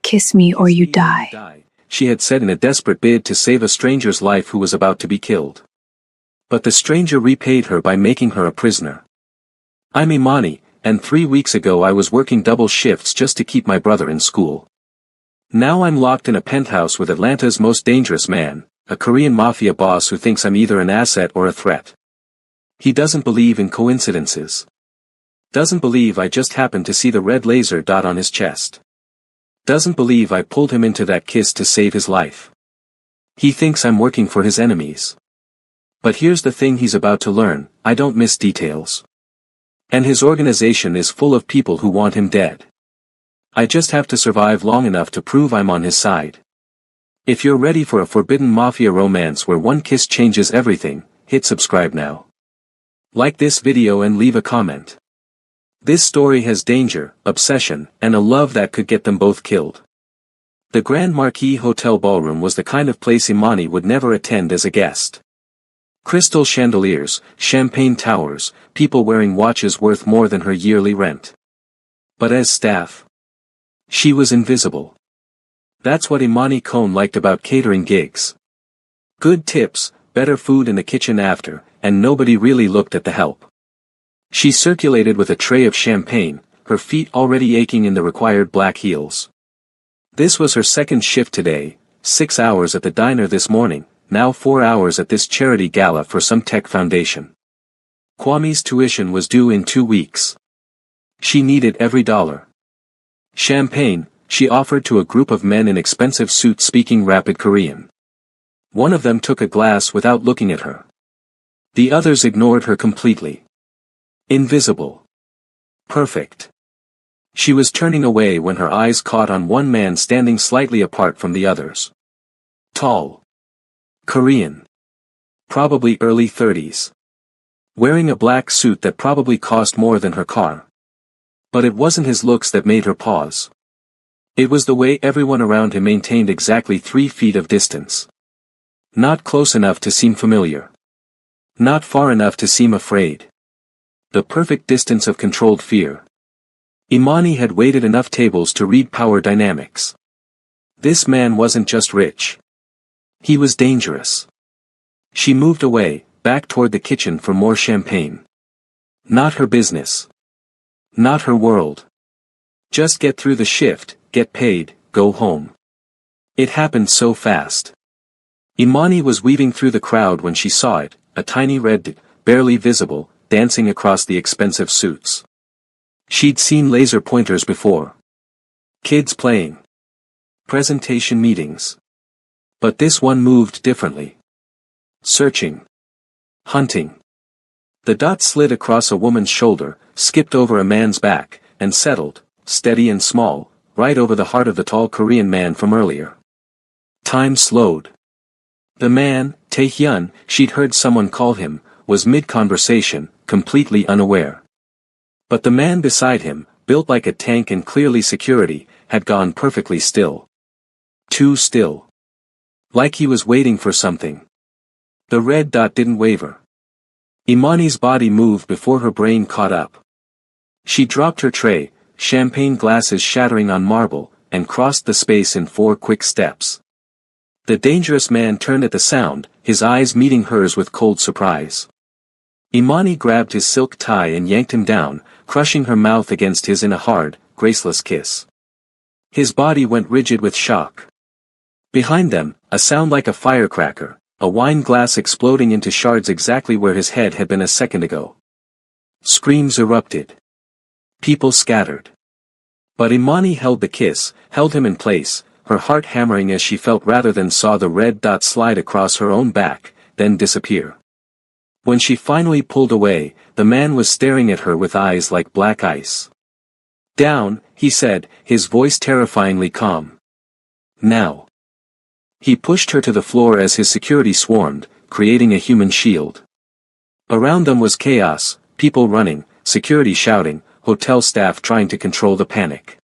Kiss me or you die, she had said in a desperate bid to save a stranger's life who was about to be killed. But the stranger repaid her by making her a prisoner. I'm Imani, and 3 weeks ago I was working double shifts just to keep my brother in school. Now I'm locked in a penthouse with Atlanta's most dangerous man, a Korean mafia boss who thinks I'm either an asset or a threat. He doesn't believe in coincidences. Doesn't believe I just happened to see the red laser dot on his chest. Doesn't believe I pulled him into that kiss to save his life. He thinks I'm working for his enemies. But here's the thing he's about to learn, I don't miss details. And his organization is full of people who want him dead. I just have to survive long enough to prove I'm on his side. If you're ready for a forbidden mafia romance where one kiss changes everything, hit subscribe now. Like this video and leave a comment. This story has danger, obsession, and a love that could get them both killed. The Grand Marquis Hotel ballroom was the kind of place Imani would never attend as a guest. Crystal chandeliers, champagne towers, people wearing watches worth more than her yearly rent. But as staff, she was invisible. That's what Imani Kohn liked about catering gigs. Good tips, better food in the kitchen after, and nobody really looked at the help. She circulated with a tray of champagne, her feet already aching in the required black heels. This was her second shift today, 6 hours at the diner this morning, now 4 hours at this charity gala for some tech foundation. Kwame's tuition was due in 2 weeks. She needed every dollar. Champagne, she offered to a group of men in expensive suits speaking rapid Korean. One of them took a glass without looking at her. The others ignored her completely. Invisible. Perfect. She was turning away when her eyes caught on one man standing slightly apart from the others. Tall. Korean. Probably early 30s. Wearing a black suit that probably cost more than her car. But it wasn't his looks that made her pause. It was the way everyone around him maintained exactly 3 feet of distance. Not close enough to seem familiar. Not far enough to seem afraid. The perfect distance of controlled fear. Imani had waited enough tables to read power dynamics. This man wasn't just rich. He was dangerous. She moved away, back toward the kitchen for more champagne. Not her business. Not her world. Just get through the shift, get paid, go home. It happened so fast. Imani was weaving through the crowd when she saw it, a tiny red, barely visible, dancing across the expensive suits. She'd seen laser pointers before. Kids playing. Presentation meetings. But this one moved differently. Searching. Hunting. The dot slid across a woman's shoulder, skipped over a man's back, and settled, steady and small, right over the heart of the tall Korean man from earlier. Time slowed. The man, Tae-hyun, she'd heard someone call him, was mid-conversation, completely unaware. But the man beside him, built like a tank and clearly security, had gone perfectly still. Too still. Like he was waiting for something. The red dot didn't waver. Imani's body moved before her brain caught up. She dropped her tray, champagne glasses shattering on marble, and crossed the space in 4 quick steps. The dangerous man turned at the sound, his eyes meeting hers with cold surprise. Imani grabbed his silk tie and yanked him down, crushing her mouth against his in a hard, graceless kiss. His body went rigid with shock. Behind them, a sound like a firecracker, a wine glass exploding into shards exactly where his head had been a second ago. Screams erupted. People scattered. But Imani held the kiss, held him in place, her heart hammering as she felt rather than saw the red dot slide across her own back, then disappear. When she finally pulled away, the man was staring at her with eyes like black ice. Down, he said, his voice terrifyingly calm. Now. He pushed her to the floor as his security swarmed, creating a human shield. Around them was chaos, people running, security shouting, hotel staff trying to control the panic.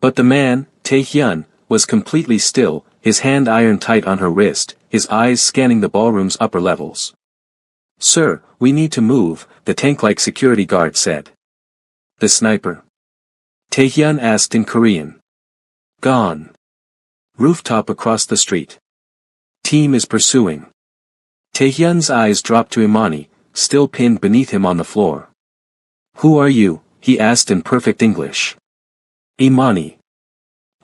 But the man, Tae-hyun, was completely still, his hand iron tight on her wrist, his eyes scanning the ballroom's upper levels. "Sir, we need to move," the tank-like security guard said. "The sniper?" Tae-hyun asked in Korean. Gone. Rooftop across the street. Team is pursuing. Taehyun's eyes dropped to Imani, still pinned beneath him on the floor. Who are you? He asked in perfect English. Imani.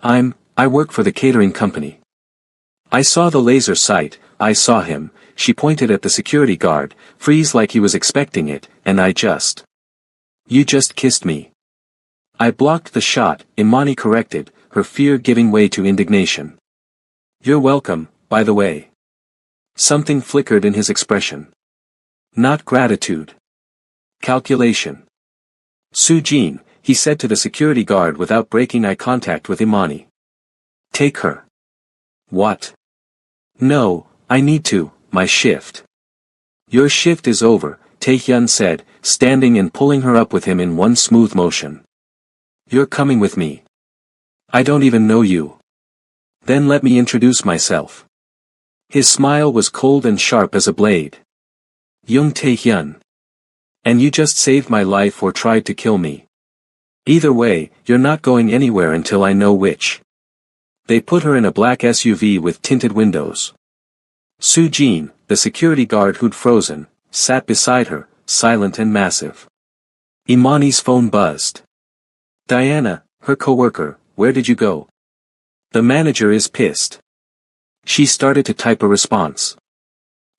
I work for the catering company. I saw the laser sight, I saw him, she pointed at the security guard, freeze like he was expecting it, and You just kissed me. I blocked the shot, Imani corrected, her fear giving way to indignation. You're welcome, by the way. Something flickered in his expression. Not gratitude. Calculation. Soo-jin, he said to the security guard without breaking eye contact with Imani. Take her. What? No, I need to, my shift. Your shift is over, Taehyun said, standing and pulling her up with him in one smooth motion. You're coming with me. I don't even know you. Then let me introduce myself. His smile was cold and sharp as a blade. Young Taehyun. And you just saved my life or tried to kill me. Either way, you're not going anywhere until I know which. They put her in a black SUV with tinted windows. Soo-jin, the security guard who'd frozen, sat beside her, silent and massive. Imani's phone buzzed. Diana, her coworker, where did you go? The manager is pissed. She started to type a response.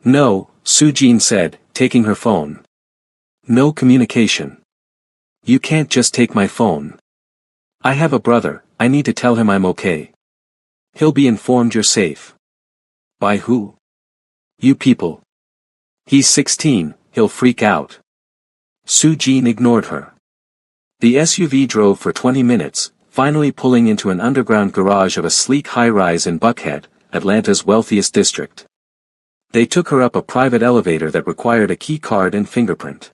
No, Soo-jin said, taking her phone. No communication. You can't just take my phone. I have a brother, I need to tell him I'm okay. He'll be informed you're safe. By who? You people. He's 16, he'll freak out. Soo-jin ignored her. The SUV drove for 20 minutes, finally pulling into an underground garage of a sleek high-rise in Buckhead, Atlanta's wealthiest district. They took her up a private elevator that required a key card and fingerprint.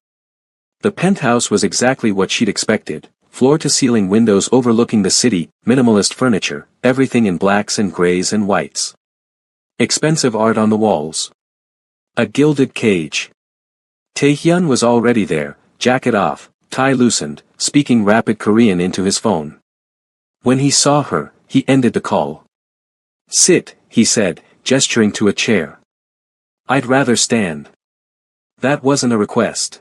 The penthouse was exactly what she'd expected, floor-to-ceiling windows overlooking the city, minimalist furniture, everything in blacks and grays and whites. Expensive art on the walls. A gilded cage. Taehyun was already there, jacket off, tie loosened, speaking rapid Korean into his phone. When he saw her, he ended the call. Sit, he said, gesturing to a chair. I'd rather stand. That wasn't a request.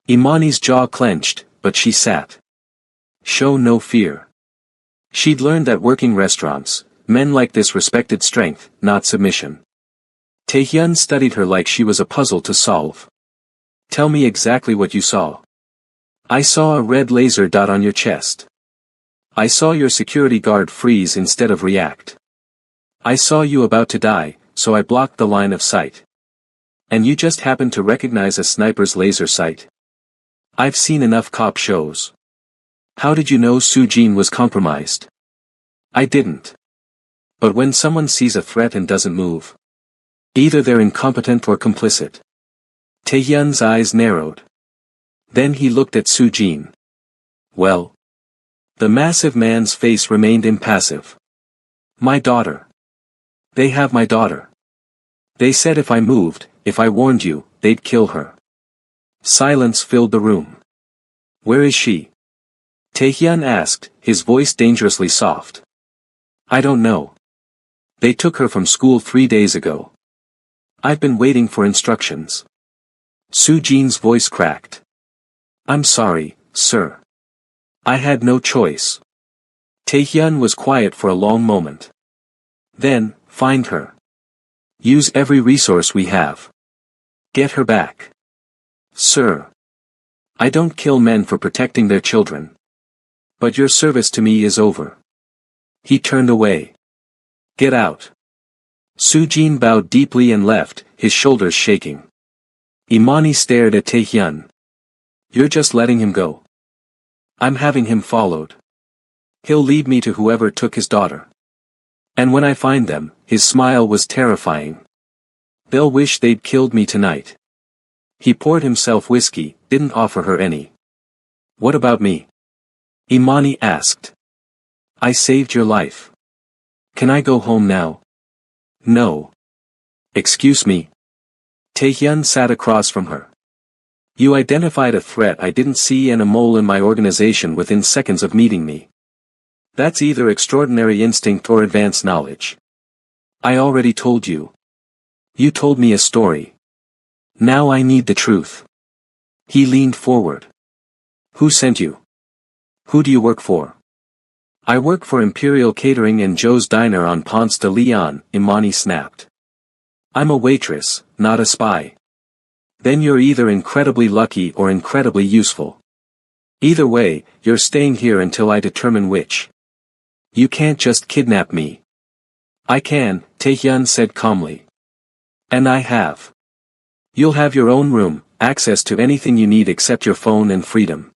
Imani's jaw clenched, but she sat. Show no fear. She'd learned that working restaurants, men like this respected strength, not submission. Taehyun studied her like she was a puzzle to solve. Tell me exactly what you saw. I saw a red laser dot on your chest. I saw your security guard freeze instead of react. I saw you about to die, so I blocked the line of sight. And you just happened to recognize a sniper's laser sight? I've seen enough cop shows. How did you know Soo-jin was compromised? I didn't. But when someone sees a threat and doesn't move, either they're incompetent or complicit. Taehyun's eyes narrowed. Then he looked at Soo-jin. Well. The massive man's face remained impassive. My daughter. They have my daughter. They said if I moved, if I warned you, they'd kill her. Silence filled the room. Where is she? Taehyun asked, his voice dangerously soft. I don't know. They took her from school 3 days ago. I've been waiting for instructions. Soo-jin's voice cracked. I'm sorry, sir. I had no choice. Taehyun was quiet for a long moment. Then, find her. Use every resource we have. Get her back. Sir. I don't kill men for protecting their children. But your service to me is over. He turned away. Get out. Soo-jin bowed deeply and left, his shoulders shaking. Imani stared at Taehyun. You're just letting him go. I'm having him followed. He'll lead me to whoever took his daughter. And when I find them, his smile was terrifying. They'll wish they'd killed me tonight. He poured himself whiskey, didn't offer her any. What about me? Imani asked. I saved your life. Can I go home now? No. Excuse me. Taehyun sat across from her. You identified a threat I didn't see and a mole in my organization within seconds of meeting me. That's either extraordinary instinct or advanced knowledge. I already told you. You told me a story. Now I need the truth. He leaned forward. Who sent you? Who do you work for? I work for Imperial Catering and Joe's Diner on Ponce de Leon, Imani snapped. I'm a waitress, not a spy. Then you're either incredibly lucky or incredibly useful. Either way, you're staying here until I determine which. You can't just kidnap me. I can, Taehyun said calmly. And I have. You'll have your own room, access to anything you need except your phone and freedom.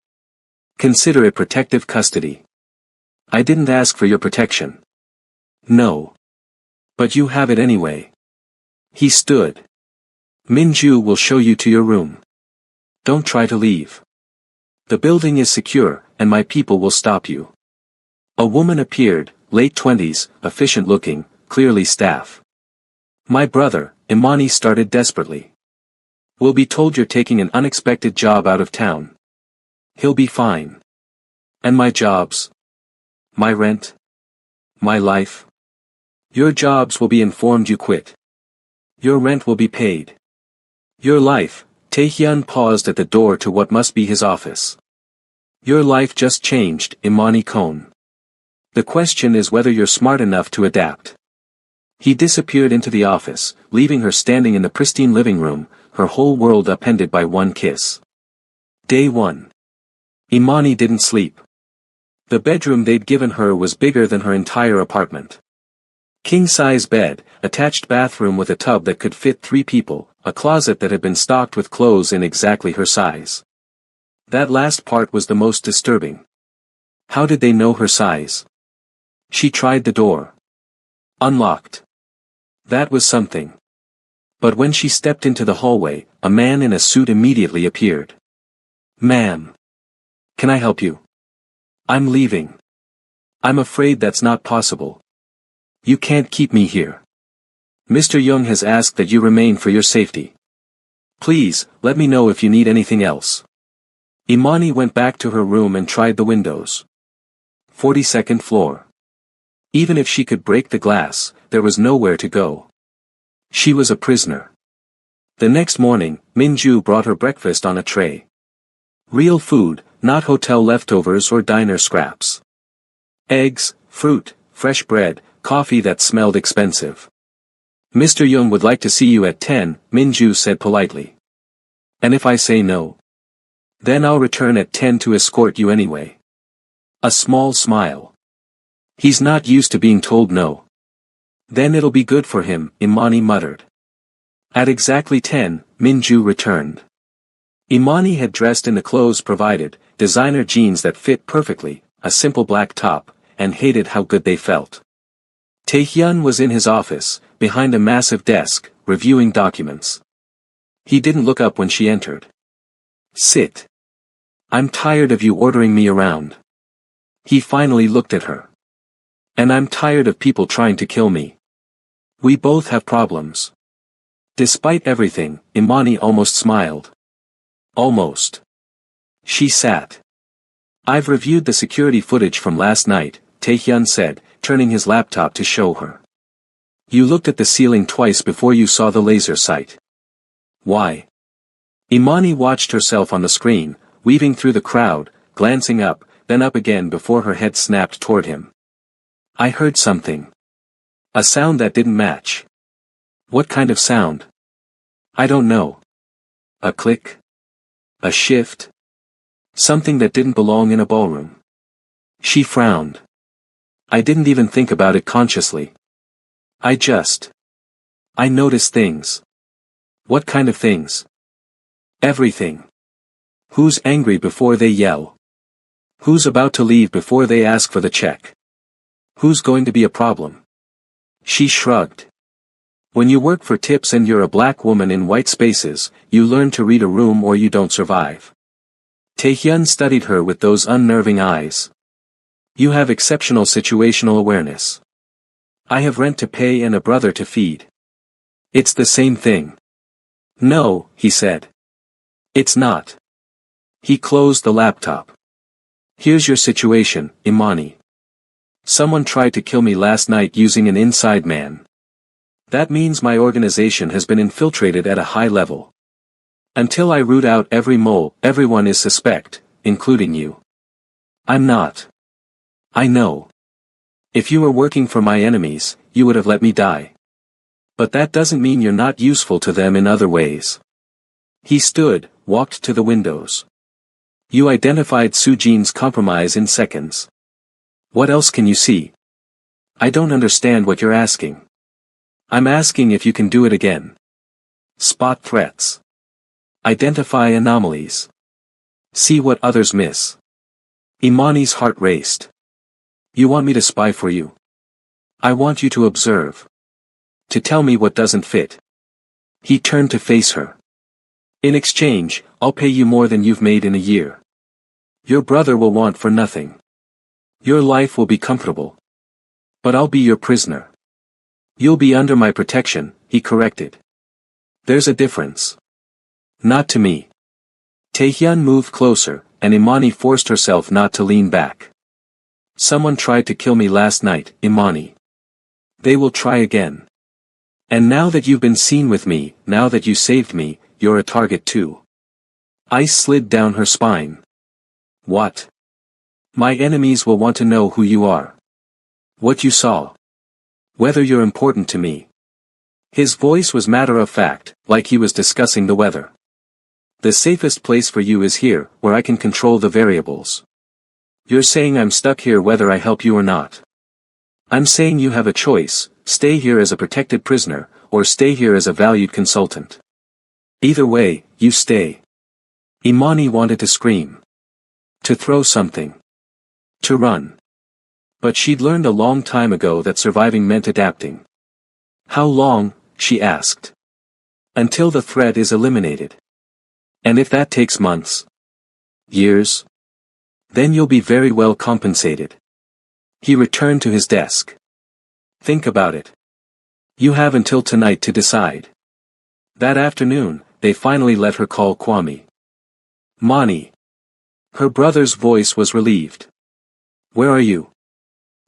Consider it protective custody. I didn't ask for your protection. No. But you have it anyway. He stood. Minju will show you to your room. Don't try to leave. The building is secure, and my people will stop you. A woman appeared, late 20s, efficient-looking, clearly staff. My brother, Imani started desperately. We'll be told you're taking an unexpected job out of town. He'll be fine. And my jobs? My rent? My life? Your jobs will be informed you quit. Your rent will be paid. Your life, Taehyun paused at the door to what must be his office. Your life just changed, Imani Kohn. The question is whether you're smart enough to adapt. He disappeared into the office, leaving her standing in the pristine living room, her whole world upended by one kiss. Day 1. Imani didn't sleep. The bedroom they'd given her was bigger than her entire apartment. King-size bed, attached bathroom with a tub that could fit 3 people, a closet that had been stocked with clothes in exactly her size. That last part was the most disturbing. How did they know her size? She tried the door. Unlocked. That was something. But when she stepped into the hallway, a man in a suit immediately appeared. Ma'am. Can I help you? I'm leaving. I'm afraid that's not possible. You can't keep me here. Mr. Young has asked that you remain for your safety. Please, let me know if you need anything else. Imani went back to her room and tried the windows. 42nd floor. Even if she could break the glass, there was nowhere to go. She was a prisoner. The next morning, Minju brought her breakfast on a tray. Real food, not hotel leftovers or diner scraps. Eggs, fruit, fresh bread, coffee that smelled expensive. Mr. Young would like to see you at 10, Minju said politely. And if I say no? Then I'll return at 10 to escort you anyway. A small smile. He's not used to being told no. Then it'll be good for him, Imani muttered. At exactly 10, Minju returned. Imani had dressed in the clothes provided, designer jeans that fit perfectly, a simple black top, and hated how good they felt. Taehyun was in his office, behind a massive desk, reviewing documents. He didn't look up when she entered. Sit. I'm tired of you ordering me around. He finally looked at her. And I'm tired of people trying to kill me. We both have problems. Despite everything, Imani almost smiled. Almost. She sat. I've reviewed the security footage from last night, Taehyun said, turning his laptop to show her. You looked at the ceiling twice before you saw the laser sight. Why? Imani watched herself on the screen, weaving through the crowd, glancing up, then up again before her head snapped toward him. I heard something. A sound that didn't match. What kind of sound? I don't know. A click? A shift? Something that didn't belong in a ballroom. She frowned. I didn't even think about it consciously. I noticed things. What kind of things? Everything. Who's angry before they yell? Who's about to leave before they ask for the check? Who's going to be a problem? She shrugged. When you work for tips and you're a black woman in white spaces, you learn to read a room or you don't survive. Taehyun studied her with those unnerving eyes. You have exceptional situational awareness. I have rent to pay and a brother to feed. It's the same thing. No, he said. It's not. He closed the laptop. Here's your situation, Imani. Someone tried to kill me last night using an inside man. That means my organization has been infiltrated at a high level. Until I root out every mole, everyone is suspect, including you. I'm not. I know. If you were working for my enemies, you would have let me die. But that doesn't mean you're not useful to them in other ways. He stood, walked to the windows. You identified Sujin's compromise in seconds. What else can you see? I don't understand what you're asking. I'm asking if you can do it again. Spot threats. Identify anomalies. See what others miss. Imani's heart raced. You want me to spy for you? I want you to observe. To tell me what doesn't fit. He turned to face her. In exchange, I'll pay you more than you've made in a year. Your brother will want for nothing. Your life will be comfortable. But I'll be your prisoner. You'll be under my protection, he corrected. There's a difference. Not to me. Taehyun moved closer, and Imani forced herself not to lean back. Someone tried to kill me last night, Imani. They will try again. And now that you've been seen with me, now that you saved me, you're a target too. Ice slid down her spine. What? My enemies will want to know who you are. What you saw. Whether you're important to me. His voice was matter-of-fact, like he was discussing the weather. The safest place for you is here, where I can control the variables. You're saying I'm stuck here whether I help you or not. I'm saying you have a choice, stay here as a protected prisoner, or stay here as a valued consultant. Either way, you stay. Imani wanted to scream. To throw something. To run. But she'd learned a long time ago that surviving meant adapting. How long, she asked. Until the threat is eliminated. And if that takes months? Years? Then you'll be very well compensated. He returned to his desk. Think about it. You have until tonight to decide. That afternoon, they finally let her call Kwame. Mani. Her brother's voice was relieved. Where are you?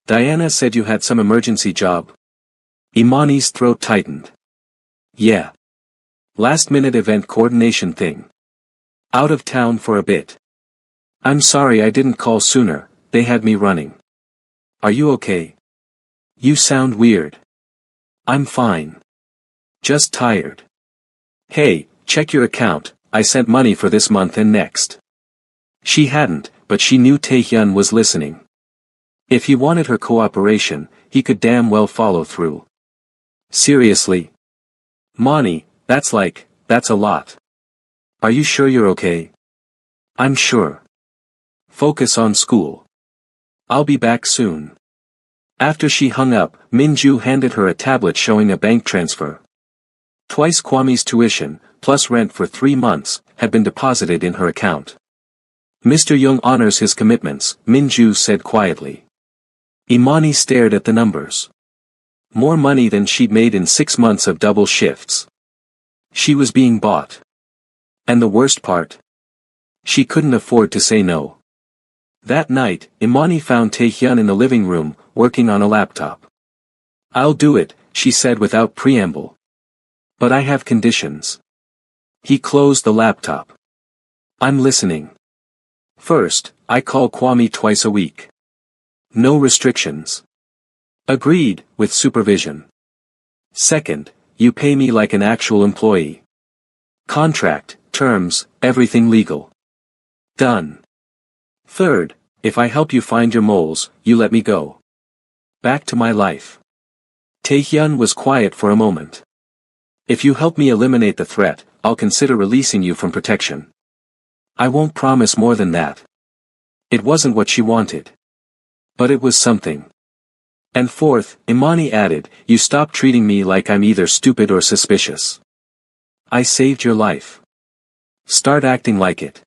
Diana said you had some emergency job. Imani's throat tightened. Yeah. Last-minute event coordination thing. Out of town for a bit. I'm sorry I didn't call sooner, they had me running. Are you okay? You sound weird. I'm fine. Just tired. Hey, check your account, I sent money for this month and next. She hadn't, but she knew Taehyun was listening. If he wanted her cooperation, he could damn well follow through. Seriously? Mani, that's a lot. Are you sure you're okay? I'm sure. Focus on school. I'll be back soon. After she hung up, Minju handed her a tablet showing a bank transfer. Twice Kwame's tuition, plus rent for 3 months, had been deposited in her account. Mr. Young honors his commitments, Minju said quietly. Imani stared at the numbers. More money than she'd made in 6 months of double shifts. She was being bought. And the worst part? She couldn't afford to say no. That night, Imani found Taehyun in the living room, working on a laptop. I'll do it, she said without preamble. But I have conditions. He closed the laptop. I'm listening. First, I call Kwame twice a week. No restrictions. Agreed, with supervision. Second, you pay me like an actual employee. Contract, terms, everything legal. Done. Third, if I help you find your moles, you let me go. Back to my life. Taehyun was quiet for a moment. If you help me eliminate the threat, I'll consider releasing you from protection. I won't promise more than that. It wasn't what she wanted. But it was something. And fourth, Imani added, you stop treating me like I'm either stupid or suspicious. I saved your life. Start acting like it.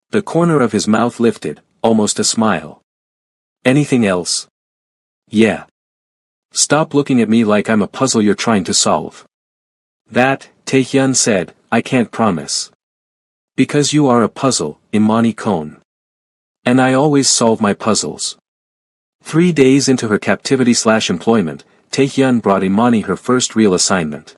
The corner of his mouth lifted, almost a smile. Anything else? Yeah. Stop looking at me like I'm a puzzle you're trying to solve. That, Taehyun said, I can't promise. Because you are a puzzle, Imani Kohn. And I always solve my puzzles. 3 days into her captivity/employment, Taehyun brought Imani her first real assignment.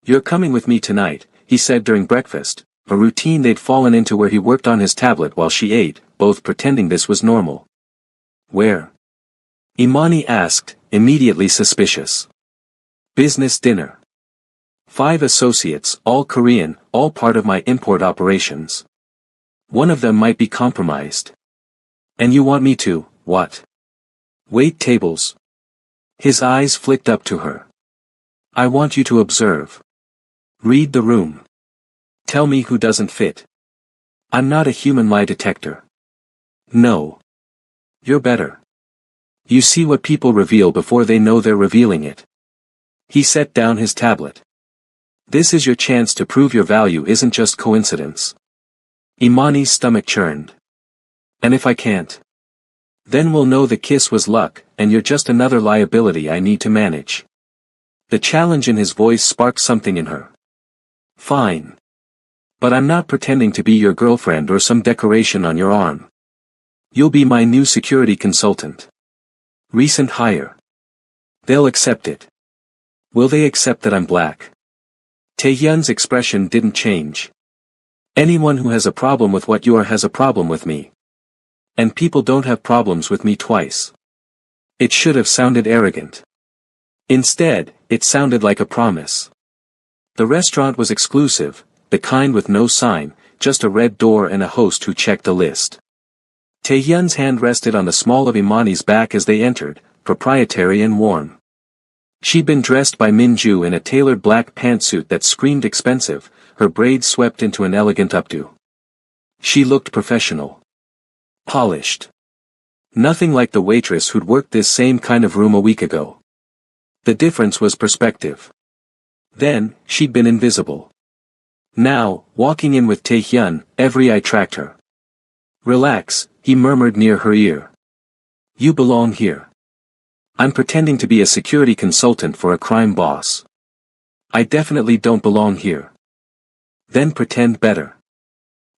"You're coming with me tonight," he said during breakfast, a routine they'd fallen into where he worked on his tablet while she ate, both pretending this was normal. "Where?" Imani asked, immediately suspicious. "Business dinner. 5 associates, all Korean, all part of my import operations. One of them might be compromised. And you want me to, what? Wait tables?" His eyes flicked up to her. "I want you to observe. Read the room. Tell me who doesn't fit. I'm not a human lie detector." "No. You're better. You see what people reveal before they know they're revealing it." He set down his tablet. "This is your chance to prove your value isn't just coincidence." Imani's stomach churned. "And if I can't? Then we'll know the kiss was luck, and you're just another liability I need to manage." The challenge in his voice sparked something in her. "Fine. But I'm not pretending to be your girlfriend or some decoration on your arm. You'll be my new security consultant. Recent hire. They'll accept it. Will they accept that I'm black?" Taehyun's expression didn't change. "Anyone who has a problem with what you are has a problem with me. And people don't have problems with me twice." It should have sounded arrogant. Instead, it sounded like a promise. The restaurant was exclusive, the kind with no sign, just a red door and a host who checked a list. Taehyun's hand rested on the small of Imani's back as they entered, proprietary and warm. She'd been dressed by Minju in a tailored black pantsuit that screamed expensive, her braids swept into an elegant updo. She looked professional. Polished. Nothing like the waitress who'd worked this same kind of room a week ago. The difference was perspective. Then, she'd been invisible. Now, walking in with Taehyun, every eye tracked her. "Relax," he murmured near her ear. "You belong here. I'm pretending to be a security consultant for a crime boss. I definitely don't belong here." "Then pretend better."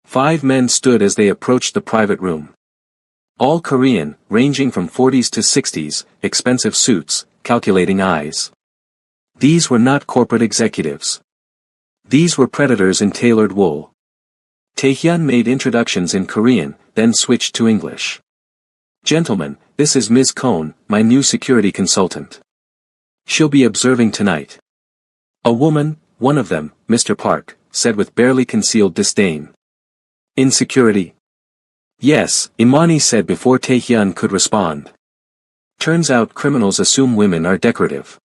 5 men stood as they approached the private room. All Korean, ranging from 40s to 60s, expensive suits, calculating eyes. These were not corporate executives. These were predators in tailored wool. Taehyun made introductions in Korean, then switched to English. "Gentlemen, this is Ms. Kohn, my new security consultant. She'll be observing tonight." A woman, one of them, Mr. Park, said with barely concealed disdain. "Insecurity?" "Yes," Imani said before Taehyun could respond. "Turns out criminals assume women are decorative.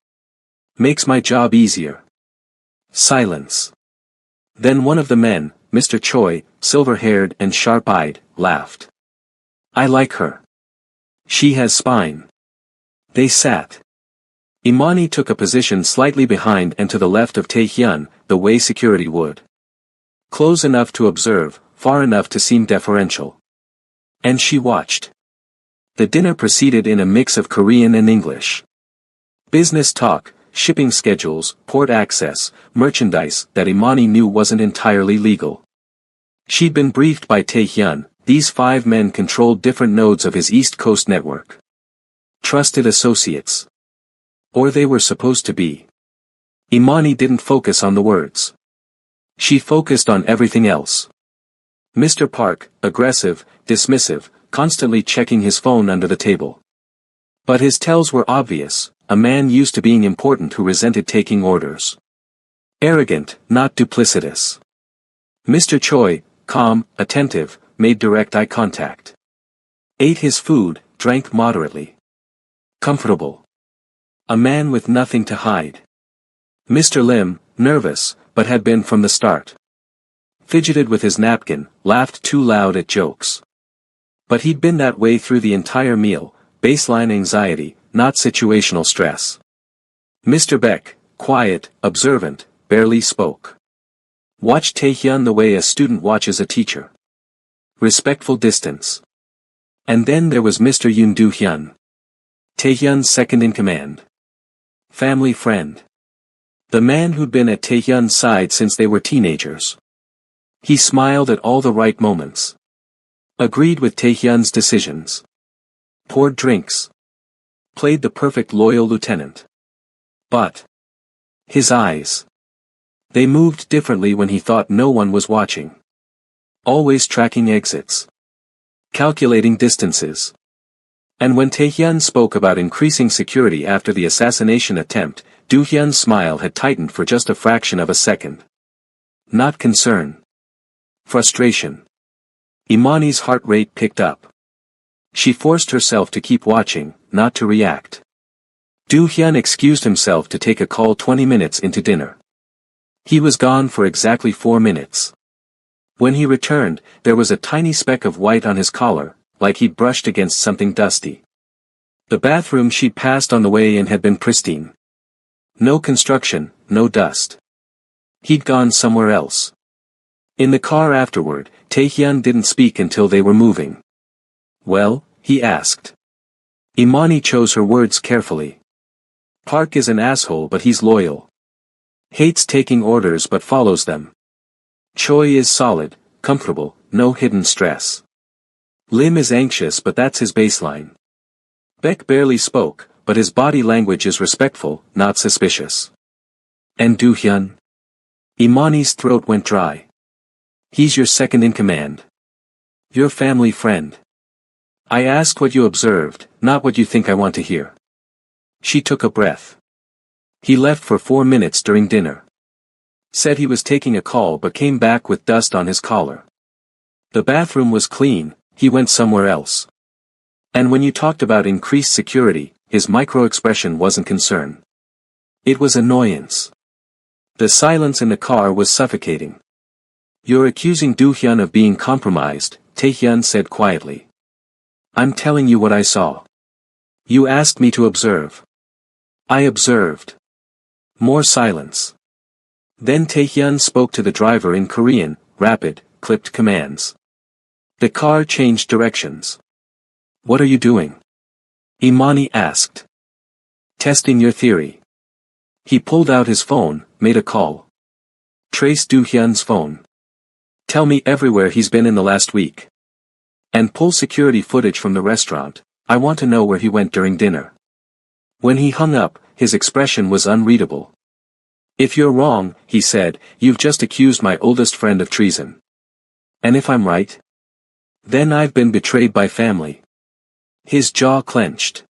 Makes my job easier." Silence. Then one of the men, Mr. Choi, silver-haired and sharp-eyed, laughed. "I like her. She has spine." They sat. Imani took a position slightly behind and to the left of Taehyun, the way security would. Close enough to observe, far enough to seem deferential. And she watched. The dinner proceeded in a mix of Korean and English. Business talk, shipping schedules, port access, merchandise that Imani knew wasn't entirely legal. She'd been briefed by Taehyun, these 5 men controlled different nodes of his East Coast network. Trusted associates. Or they were supposed to be. Imani didn't focus on the words. She focused on everything else. Mr. Park, aggressive, dismissive, constantly checking his phone under the table. But his tells were obvious, a man used to being important who resented taking orders. Arrogant, not duplicitous. Mr. Choi, calm, attentive, made direct eye contact. Ate his food, drank moderately. Comfortable. A man with nothing to hide. Mr. Lim, nervous, but had been from the start. Fidgeted with his napkin, laughed too loud at jokes. But he'd been that way through the entire meal, baseline anxiety, not situational stress. Mr. Beck, quiet, observant, barely spoke. Watched Taehyun the way a student watches a teacher. Respectful distance. And then there was Mr. Yoon Do-hyun. Taehyun's second in command. Family friend. The man who'd been at Taehyun's side since they were teenagers. He smiled at all the right moments. Agreed with Taehyun's decisions. Poured drinks. Played the perfect loyal lieutenant. But his eyes. They moved differently when he thought no one was watching. Always tracking exits. Calculating distances. And when Taehyun spoke about increasing security after the assassination attempt, Doohyun's smile had tightened for just a fraction of a second. Not concern. Frustration. Imani's heart rate picked up. She forced herself to keep watching, not to react. Doohyun excused himself to take a call 20 minutes into dinner. He was gone for exactly 4 minutes. When he returned, there was a tiny speck of white on his collar, like he'd brushed against something dusty. The bathroom she'd passed on the way in had been pristine. No construction, no dust. He'd gone somewhere else. In the car afterward, Taehyun didn't speak until they were moving. "Well?" he asked. Imani chose her words carefully. "Park is an asshole but he's loyal. Hates taking orders but follows them. Choi is solid, comfortable, no hidden stress. Lim is anxious but that's his baseline. Beck barely spoke, but his body language is respectful, not suspicious. And Doohyun?" Imani's throat went dry. "He's your second in command. Your family friend. I asked what you observed, not what you think I want to hear." She took a breath. "He left for 4 minutes during dinner. Said he was taking a call but came back with dust on his collar. The bathroom was clean, he went somewhere else. And when you talked about increased security, his micro-expression wasn't concern. It was annoyance. The silence in the car was suffocating." "You're accusing Doohyun of being compromised," Taehyun said quietly. "I'm telling you what I saw. You asked me to observe. I observed." More silence. Then Taehyun spoke to the driver in Korean, rapid, clipped commands. The car changed directions. "What are you doing?" Imani asked. "Testing your theory." He pulled out his phone, made a call. "Trace Doohyun's phone. Tell me everywhere he's been in the last week. And pull security footage from the restaurant, I want to know where he went during dinner." When he hung up, his expression was unreadable. "If you're wrong," he said, "you've just accused my oldest friend of treason. And if I'm right? Then I've been betrayed by family." His jaw clenched.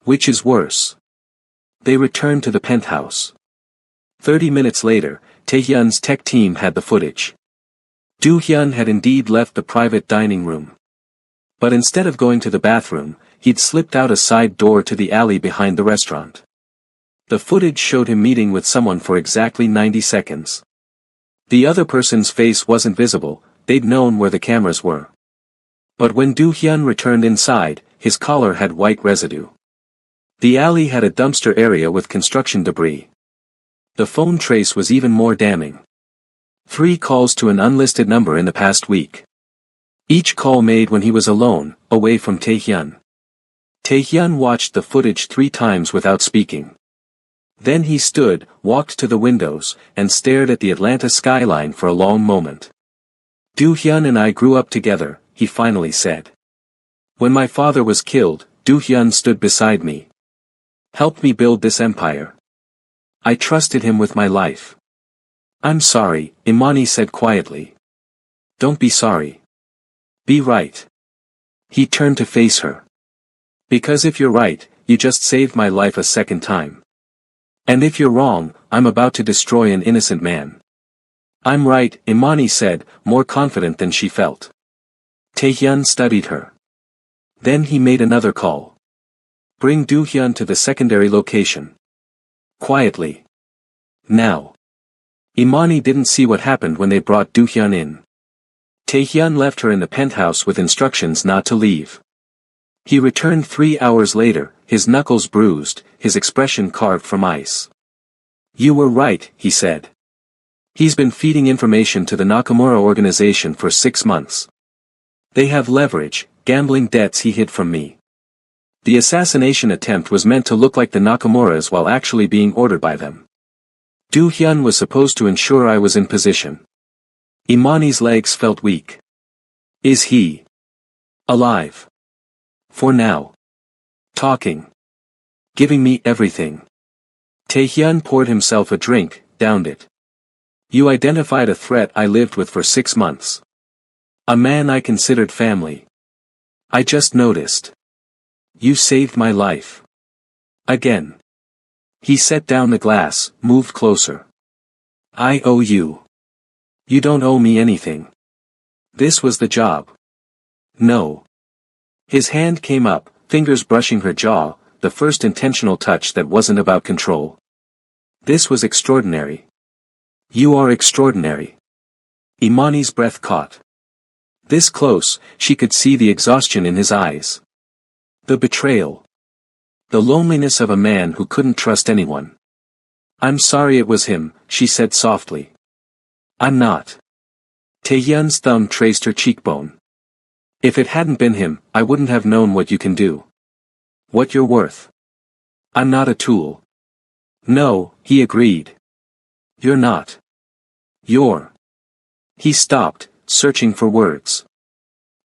Which is worse? They returned to the penthouse. 30 minutes later, Taehyun's tech team had the footage. Doohyun had indeed left the private dining room. But instead of going to the bathroom, he'd slipped out a side door to the alley behind the restaurant. The footage showed him meeting with someone for exactly 90 seconds. The other person's face wasn't visible, they'd known where the cameras were. But when Doohyun returned inside, his collar had white residue. The alley had a dumpster area with construction debris. The phone trace was even more damning. 3 calls to an unlisted number in the past week. Each call made when he was alone, away from Taehyun. Taehyun watched the footage 3 times without speaking. Then he stood, walked to the windows, and stared at the Atlanta skyline for a long moment. "Doohyun and I grew up together," he finally said. "When my father was killed, Doohyun stood beside me. Helped me build this empire. I trusted him with my life." "I'm sorry," Imani said quietly. "Don't be sorry. Be right." He turned to face her. "Because if you're right, you just saved my life a second time. And if you're wrong, I'm about to destroy an innocent man." "I'm right," Imani said, more confident than she felt. Taehyun studied her. Then he made another call. "Bring Doohyun to the secondary location. Quietly. Now." Imani didn't see what happened when they brought Doohyun in. Taehyun left her in the penthouse with instructions not to leave. He returned 3 hours later, his knuckles bruised, his expression carved from ice. "You were right," he said. "He's been feeding information to the Nakamura organization for 6 months. They have leverage, gambling debts he hid from me. The assassination attempt was meant to look like the Nakamuras while actually being ordered by them. Doohyun was supposed to ensure I was in position." Imani's legs felt weak. "Is he alive?" "For now. Talking." Giving me everything. Taehyun poured himself a drink, downed it. You identified a threat I lived with for 6 months. A man I considered family. I just noticed. You saved my life. Again. He set down the glass, moved closer. I owe you. You don't owe me anything. This was the job. No. His hand came up, fingers brushing her jaw, the first intentional touch that wasn't about control. This was extraordinary. You are extraordinary. Imani's breath caught. This close, she could see the exhaustion in his eyes. The betrayal. The loneliness of a man who couldn't trust anyone. I'm sorry it was him, she said softly. I'm not. Taehyun's thumb traced her cheekbone. If it hadn't been him, I wouldn't have known what you can do. What you're worth. I'm not a tool. No, he agreed. You're not. You're. He stopped, searching for words.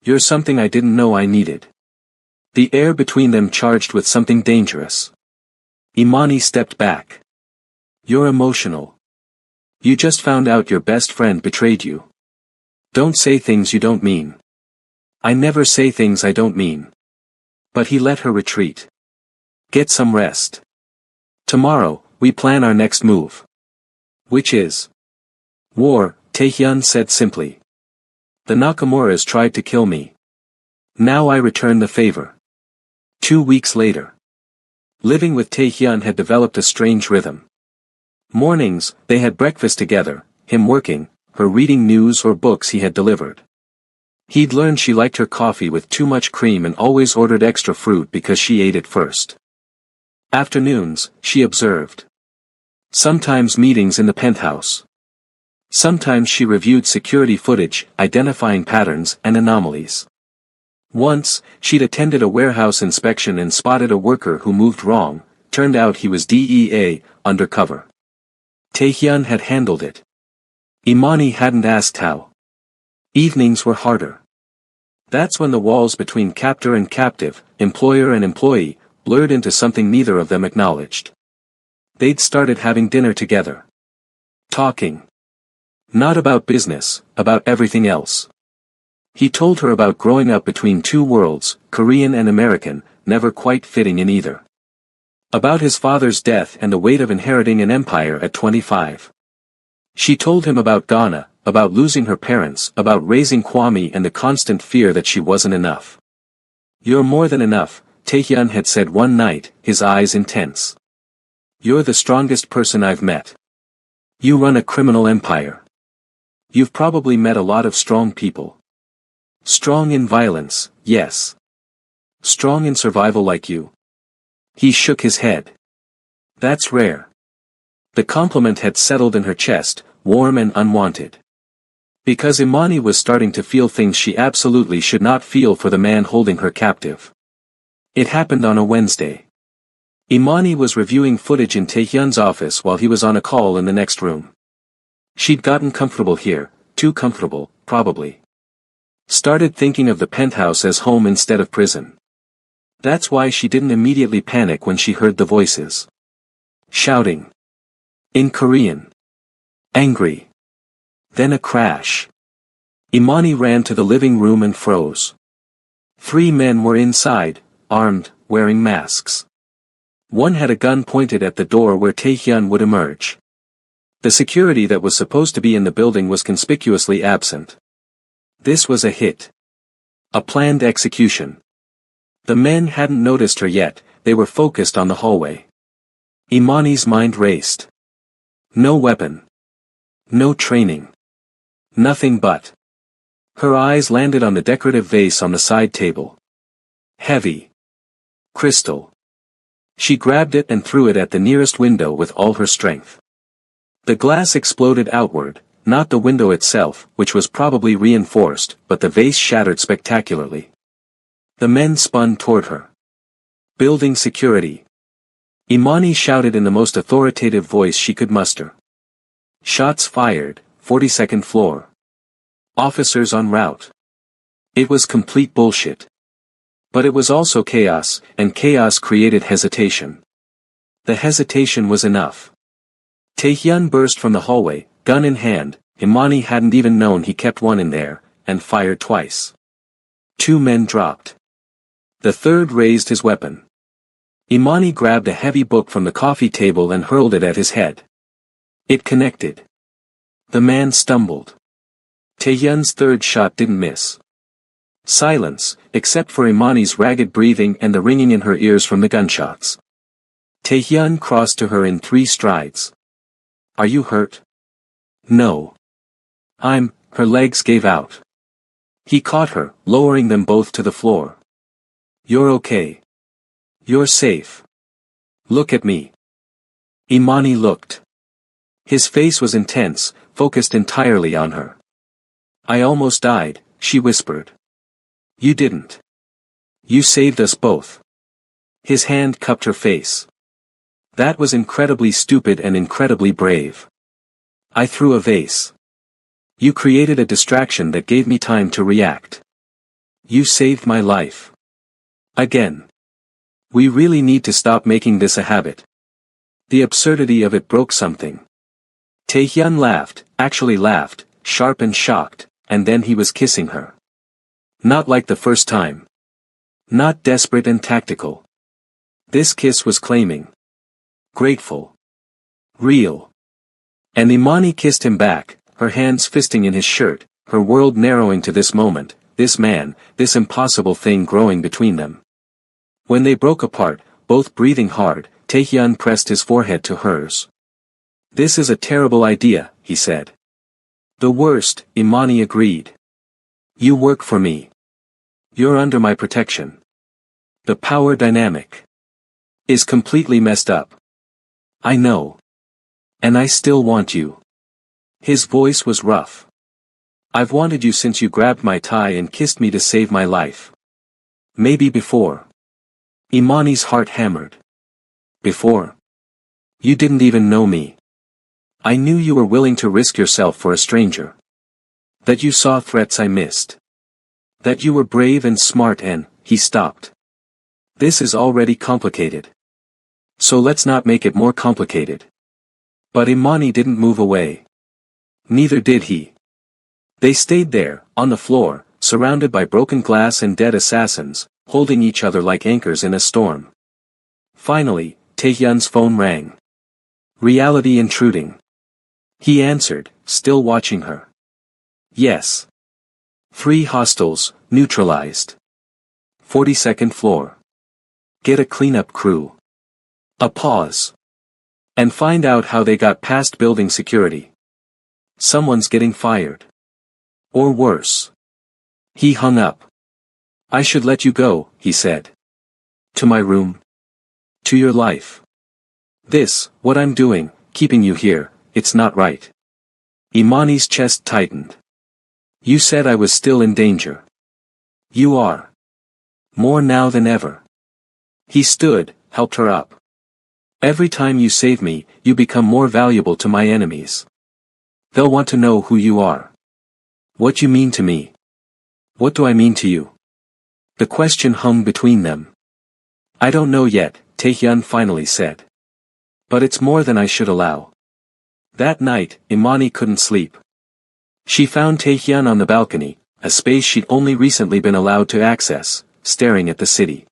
You're something I didn't know I needed. The air between them charged with something dangerous. Imani stepped back. You're emotional. You just found out your best friend betrayed you. Don't say things you don't mean. I never say things I don't mean. But he let her retreat. Get some rest. Tomorrow, we plan our next move. Which is? War, Taehyun said simply. The Nakamuras tried to kill me. Now I return the favor. 2 weeks later. Living with Taehyun had developed a strange rhythm. Mornings, they had breakfast together, him working, her reading news or books he had delivered. He'd learned she liked her coffee with too much cream and always ordered extra fruit because she ate it first. Afternoons, she observed. Sometimes meetings in the penthouse. Sometimes she reviewed security footage, identifying patterns and anomalies. Once, she'd attended a warehouse inspection and spotted a worker who moved wrong, turned out he was DEA, undercover. Taehyun had handled it. Imani hadn't asked how. Evenings were harder. That's when the walls between captor and captive, employer and employee, blurred into something neither of them acknowledged. They'd started having dinner together. Talking. Not about business, about everything else. He told her about growing up between two worlds, Korean and American, never quite fitting in either. About his father's death and the weight of inheriting an empire at 25. She told him about Ghana, about losing her parents, about raising Kwame and the constant fear that she wasn't enough. You're more than enough, Taehyun had said one night, his eyes intense. You're the strongest person I've met. You run a criminal empire. You've probably met a lot of strong people. Strong in violence, yes. Strong in survival like you. He shook his head. That's rare. The compliment had settled in her chest, warm and unwanted. Because Imani was starting to feel things she absolutely should not feel for the man holding her captive. It happened on a Wednesday. Imani was reviewing footage in Taehyun's office while he was on a call in the next room. She'd gotten comfortable here, too comfortable, probably. Started thinking of the penthouse as home instead of prison. That's why she didn't immediately panic when she heard the voices. Shouting. In Korean. Angry. Then a crash. Imani ran to the living room and froze. 3 men were inside, armed, wearing masks. One had a gun pointed at the door where Taehyun would emerge. The security that was supposed to be in the building was conspicuously absent. This was a hit. A planned execution. The men hadn't noticed her yet, they were focused on the hallway. Imani's mind raced. No weapon. No training. Nothing but. Her eyes landed on the decorative vase on the side table. Heavy. Crystal. She grabbed it and threw it at the nearest window with all her strength. The glass exploded outward, not the window itself, which was probably reinforced, but the vase shattered spectacularly. The men spun toward her. Building security. Imani shouted in the most authoritative voice she could muster. Shots fired, 42nd floor. Officers en route. It was complete bullshit. But it was also chaos, and chaos created hesitation. The hesitation was enough. Taehyun burst from the hallway, gun in hand. Imani hadn't even known he kept one in there, and fired twice. 2 men dropped. The third raised his weapon. Imani grabbed a heavy book from the coffee table and hurled it at his head. It connected. The man stumbled. Taehyun's third shot didn't miss. Silence, except for Imani's ragged breathing and the ringing in her ears from the gunshots. Taehyun crossed to her in 3 strides. Are you hurt? No. Her legs gave out. He caught her, lowering them both to the floor. You're okay. You're safe. Look at me. Imani looked. His face was intense, focused entirely on her. I almost died, she whispered. You didn't. You saved us both. His hand cupped her face. That was incredibly stupid and incredibly brave. I threw a vase. You created a distraction that gave me time to react. You saved my life. Again. We really need to stop making this a habit. The absurdity of it broke something. Taehyun laughed, actually laughed, sharp and shocked, and then he was kissing her. Not like the first time. Not desperate and tactical. This kiss was claiming. Grateful. Real. And Imani kissed him back, her hands fisting in his shirt, her world narrowing to this moment, this man, this impossible thing growing between them. When they broke apart, both breathing hard, Taehyun pressed his forehead to hers. This is a terrible idea, he said. The worst, Imani agreed. You work for me. You're under my protection. The power dynamic is completely messed up. I know. And I still want you. His voice was rough. I've wanted you since you grabbed my tie and kissed me to save my life. Maybe before. Imani's heart hammered. Before. You didn't even know me. I knew you were willing to risk yourself for a stranger. That you saw threats I missed. That you were brave and smart and, he stopped. This is already complicated. So let's not make it more complicated. But Imani didn't move away. Neither did he. They stayed there, on the floor, surrounded by broken glass and dead assassins, holding each other like anchors in a storm. Finally, Taehyun's phone rang. Reality intruding. He answered, still watching her. Yes. 3 hostiles, neutralized. 42nd floor. Get a cleanup crew. A pause. And find out how they got past building security. Someone's getting fired. Or worse. He hung up. I should let you go, he said. To my room. To your life. This, what I'm doing, keeping you here, it's not right. Imani's chest tightened. You said I was still in danger. You are. More now than ever. He stood, helped her up. Every time you save me, you become more valuable to my enemies. They'll want to know who you are. What you mean to me. What do I mean to you? The question hung between them. I don't know yet, Taehyun finally said. But it's more than I should allow. That night, Imani couldn't sleep. She found Taehyun on the balcony, a space she'd only recently been allowed to access, staring at the city.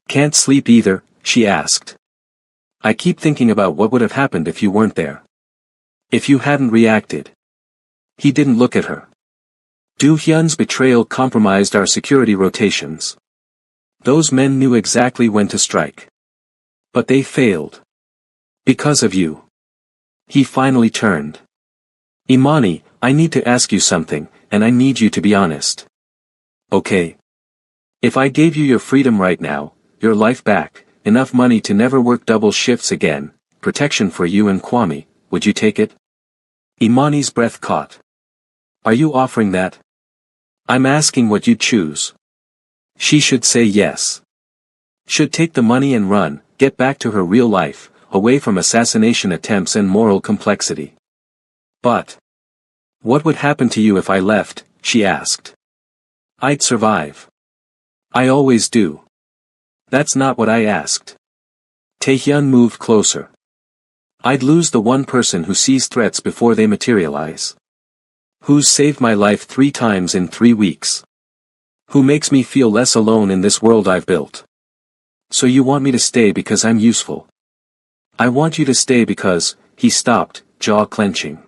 Can't sleep either, she asked. I keep thinking about what would have happened if you weren't there. If you hadn't reacted. He didn't look at her. Do-hyun's betrayal compromised our security rotations. Those men knew exactly when to strike. But they failed. Because of you. He finally turned. Imani, I need to ask you something, and I need you to be honest. Okay. If I gave you your freedom right now, your life back, enough money to never work double shifts again, protection for you and Kwame, would you take it? Imani's breath caught. Are you offering that? I'm asking what you'd choose. She should say yes. Should take the money and run, get back to her real life, away from assassination attempts and moral complexity. But what would happen to you if I left? She asked. I'd survive. I always do. That's not what I asked. Taehyun moved closer. I'd lose the one person who sees threats before they materialize. Who's saved my life 3 times in 3 weeks. Who makes me feel less alone in this world I've built. So you want me to stay because I'm useful. I want you to stay because, he stopped, jaw clenching.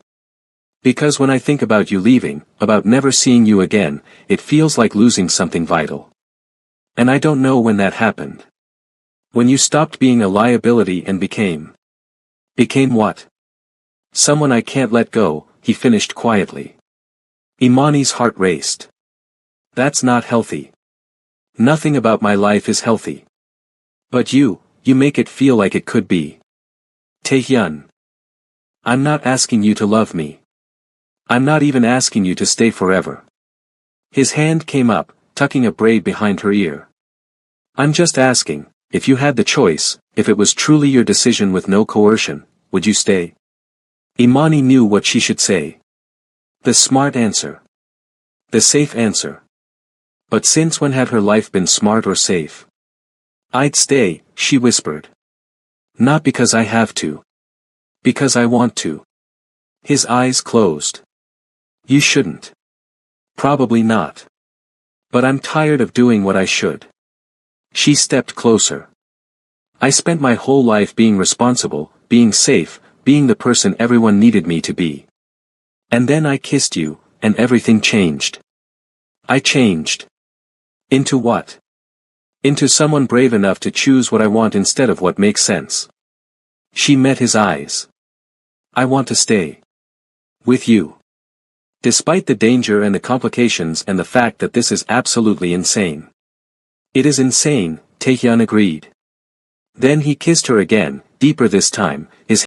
Because when I think about you leaving, about never seeing you again, it feels like losing something vital. And I don't know when that happened. When you stopped being a liability and became. Became what? Someone I can't let go, he finished quietly. Imani's heart raced. That's not healthy. Nothing about my life is healthy. But you make it feel like it could be. Taehyun. I'm not asking you to love me. I'm not even asking you to stay forever. His hand came up, tucking a braid behind her ear. I'm just asking, if you had the choice, if it was truly your decision with no coercion, would you stay? Imani knew what she should say. The smart answer. The safe answer. But since when had her life been smart or safe? I'd stay, she whispered. Not because I have to. Because I want to. His eyes closed. You shouldn't. Probably not. But I'm tired of doing what I should. She stepped closer. I spent my whole life being responsible, being safe, being the person everyone needed me to be. And then I kissed you, and everything changed. I changed. Into what? Into someone brave enough to choose what I want instead of what makes sense. She met his eyes. I want to stay. With you. Despite the danger and the complications and the fact that this is absolutely insane. It is insane, Taehyun agreed. Then he kissed her again, deeper this time, his